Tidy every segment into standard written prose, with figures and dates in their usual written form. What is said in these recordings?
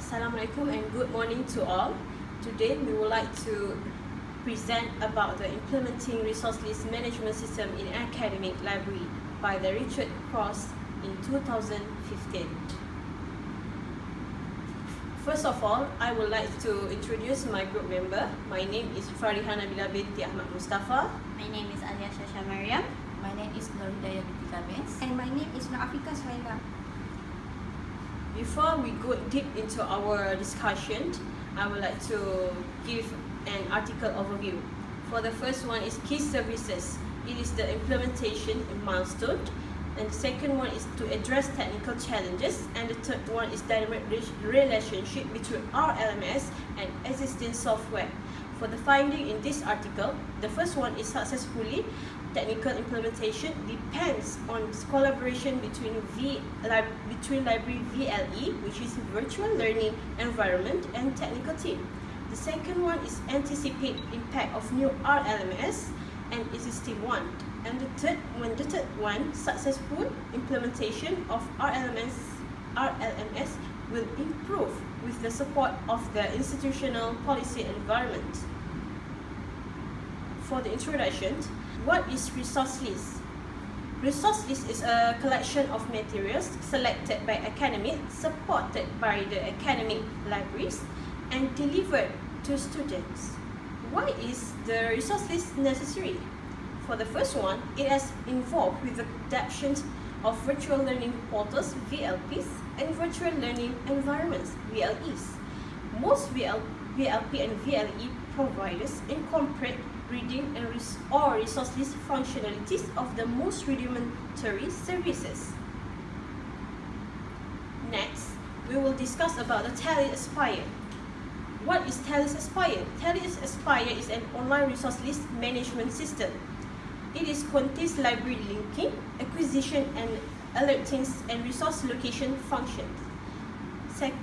Assalamualaikum and good morning to all. Today we would like to present about the implementing resource list management system in academic library by the Richard Cross in 2015. First of all, I would like to introduce my group member. My name is Fariha Nabila binti Ahmad Mustafa. My name is Alia Shasha Mariam. My name is Noridaya binti Kamis. And my name is Naafika Suhaila. Before we go deep into our discussion, I would like to give an article overview. For the first one is key services. It is the implementation milestone. And the second one is to address technical challenges. And the third one is dynamic relationship between RLMS and existing software. For the finding in this article, the first one is successfully technical implementation depends on collaboration between library VLE, which is virtual learning environment, and technical team. The second one is anticipate impact of new RLMS and existing one. And the third one, successful implementation of RLMS will improve with the support of the institutional policy environment. For the introduction, what is resource list? Resource list is a collection of materials selected by academics, supported by the academic libraries, and delivered to students. Why is the resource list necessary? For the first one, it has involved with the adoption of virtual learning portals, VLPs, and virtual learning environments, VLEs. Most VLP and VLE providers incorporate reading or resource list functionalities of the most rudimentary services. Next, we will discuss about the Tally Aspire. What is Tally Aspire? Tally Aspire is an online resource list management system. It contains library linking, acquisition and alerting and resource location functions.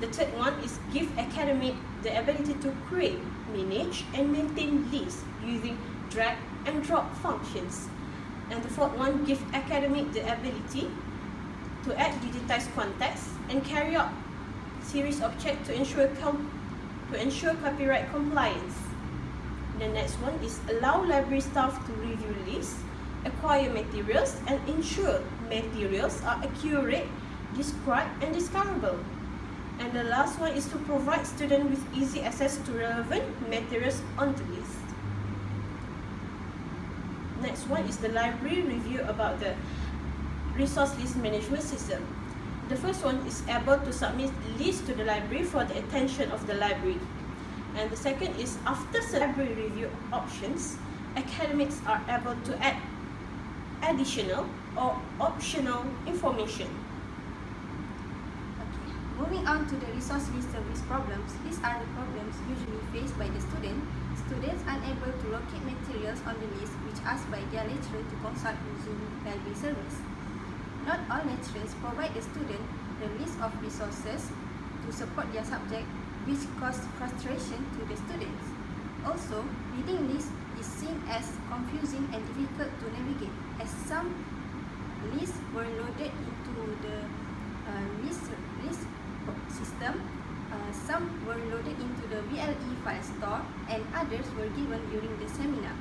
The third one is give academic the ability to create, manage and maintain lists using drag and drop functions. And the fourth one, give academic the ability to add digitized context and carry out series of checks to ensure copyright compliance. The next one is allow library staff to review lists, acquire materials and ensure materials are accurate, described and discoverable. And the last one is to provide students with easy access to relevant materials on the list. Next one is the library review about the resource list management system. The first one is able to submit lists to the library for the attention of the library. And the second is after library review options, academics are able to add additional or optional information. Moving on to the resource list service problems, these are the problems usually faced by the student. Students unable to locate materials on the list which asked by their lecturer to consult using library service. Not all lecturers provide the student the list of resources to support their subject, which cause frustration to the students. Also, reading lists is seen as confusing and difficult to navigate, as some lists were loaded into the list system, some were loaded into the VLE file store, and others were given during the seminar.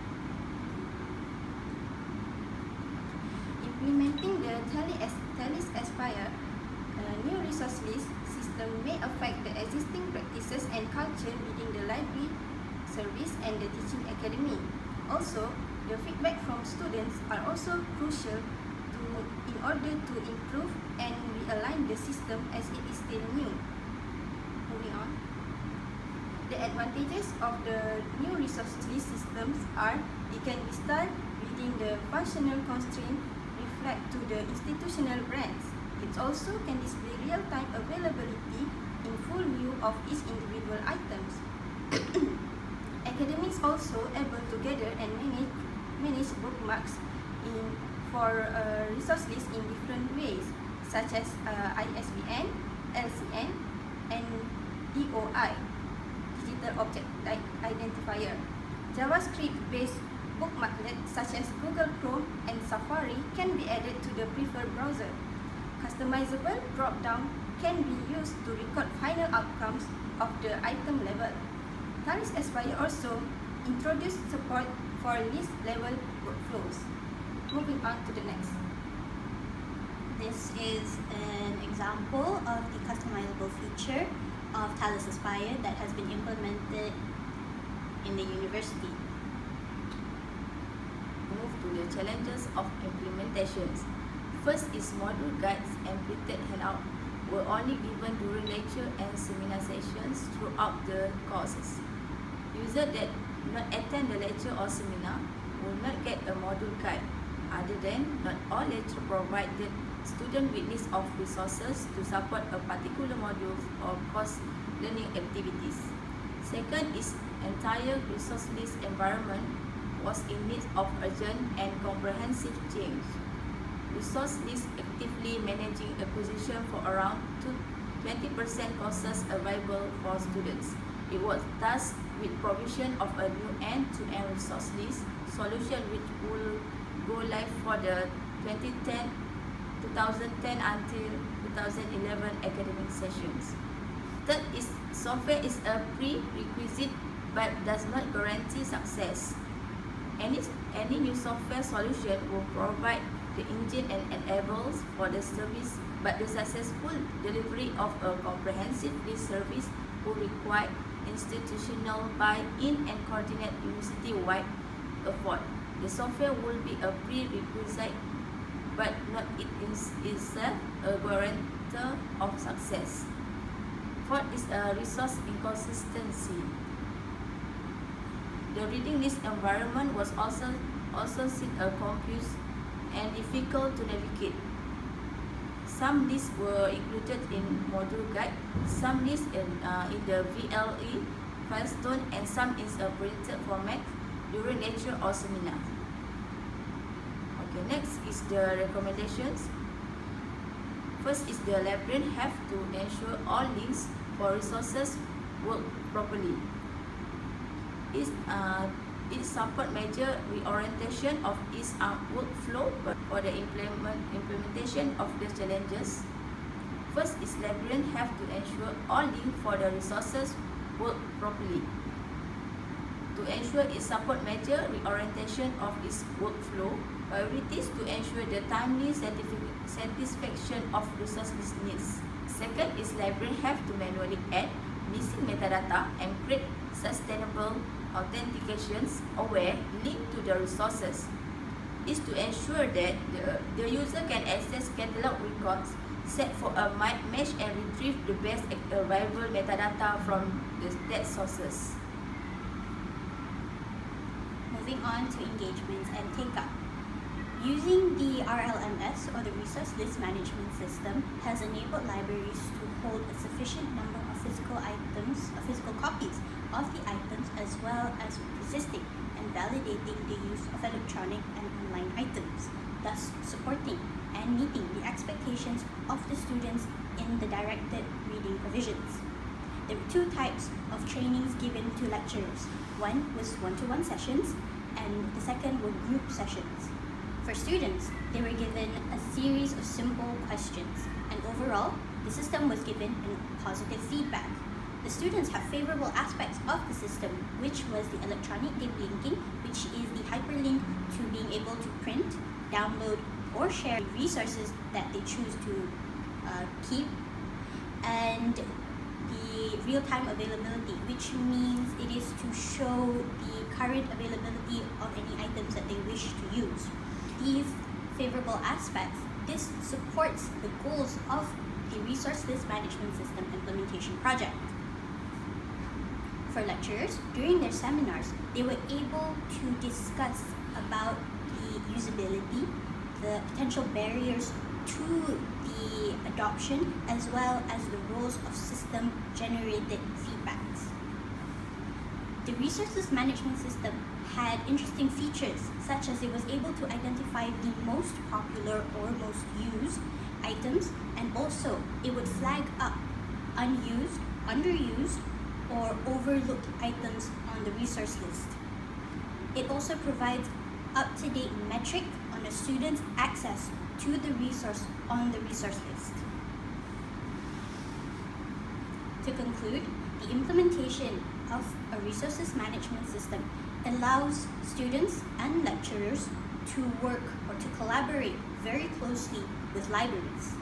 Implementing the Tally Aspire new resource list system may affect the existing practices and culture within the library service and the teaching academy. Also, the feedback from students are also crucial in order to improve and realign the system as it is still new. Moving on. The advantages of the new resource list systems are it can be done within the functional constraint reflect to the institutional brands. It also can display real-time availability in full view of each individual items. Academics also able to gather and manage bookmarks for resource lists in different ways, such as ISBN, LCN, and DOI, Digital Object Identifier. JavaScript-based bookmarklets such as Google Chrome and Safari can be added to the preferred browser. customizable drop-down can be used to record final outcomes of the item level. Thalys Aspire also introduced support for list-level workflows. Moving on to the next. This is an example of the customizable feature of Thalys Aspire that has been implemented in the university. Move to the challenges of implementations. First is module guides and printed handout were only given during lecture and seminar sessions throughout the courses. Users that not attend the lecture or seminar will not get a module guide. Other than, not all lecture provided student with list of resources to support a particular module or course learning activities. Second is entire resource list environment was in need of urgent and comprehensive change. Resource list actively managing acquisition for around 20% courses available for students. It was tasked with provision of a new end-to-end resource list solution which will go live for the 2010 until 2011 academic sessions. Third is software is a prerequisite but does not guarantee success. Any new software solution will provide the engine and enables for the service, but the successful delivery of a comprehensive list service will require institutional buy-in and coordinate university-wide effort. The software will be a prerequisite, but not it is itself a guarantor of success. Fourth is a resource inconsistency. The reading list environment was also seen a confused and difficult to navigate. Some lists were included in module guide, some lists in the VLE Firestone, and some in a printed format during lecture or seminar. Okay, next is the recommendations. First is the librarian have to ensure all links for resources work properly. It support major reorientation of its workflow for the implementation of the challenges. First is librarian have to ensure all links for the resources work properly. To ensure it support major reorientation of its workflow, priorities to ensure the timely satisfaction of resource needs. Second is librarian have to manually add missing metadata and create sustainable authentications aware linked to the resources. Is to ensure that the user can access catalog records, set for a match and retrieve the best available metadata from that sources. Moving on to engagements and take-up. Using the RLMS or the Resource List Management System has enabled libraries to hold a sufficient number of physical copies of the items, as well as persisting and validating the use of electronic and online items, thus supporting and meeting the expectations of the students in the directed reading provisions. There were two types of trainings given to lecturers. One was one-to-one sessions, and the second were group sessions. For students, they were given a series of simple questions, and overall, the system was given positive feedback. The students have favorable aspects of the system, which was the electronic deep linking, which is the hyperlink to being able to print, download, or share resources that they choose to keep, and the real-time availability, which means it is to show the current availability of any items that they wish to use. These favorable aspects, this supports the goals of the Resource List Management System implementation project. For lecturers, during their seminars, they were able to discuss about the usability, the potential barriers to the adoption, as well as the roles of system-generated feedbacks. The Resource List Management System had interesting features, such as it was able to identify the most popular or most used items, and also it would flag up unused, underused, or overlooked items on the resource list. It also provides up-to-date metric on a student's access to the resource on the resource list. To conclude, the implementation of a resources management system allows students and lecturers to work or to collaborate very closely with libraries.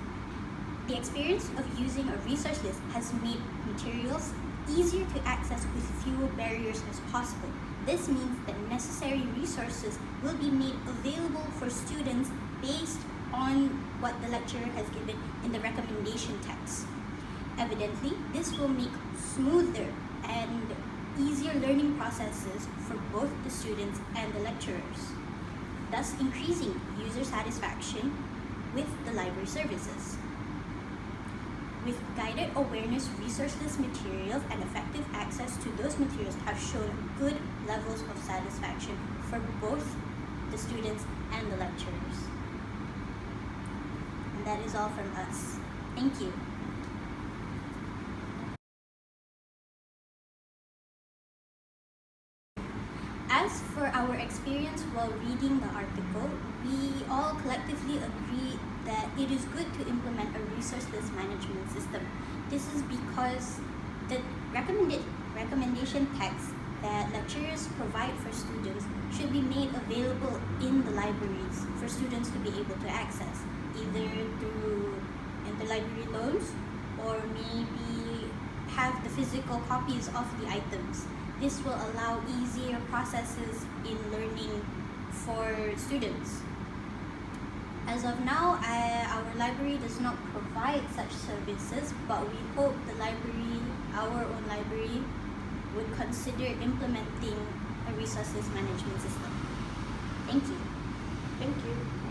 The experience of using a resource list has made materials easier to access with fewer barriers as possible. This means that necessary resources will be made available for students based on what the lecturer has given in the recommendation text. Evidently, this will make smoother and easier learning processes for both the students and the lecturers, thus increasing user satisfaction with the library services. With guided awareness, resource list materials and effective access to those materials have shown good levels of satisfaction for both the students and the lecturers. And that is all from us. Thank you. As for our experience while reading the article, we all collectively agree that it is good to implement a resource list management system. This is because the recommendation text that lecturers provide for students should be made available in the libraries for students to be able to access, either through interlibrary loans or maybe have the physical copies of the items. This will allow easier processes in learning for students. As of now, our library does not provide such services, but we hope the library, our own library, would consider implementing a resources management system. Thank you. Thank you.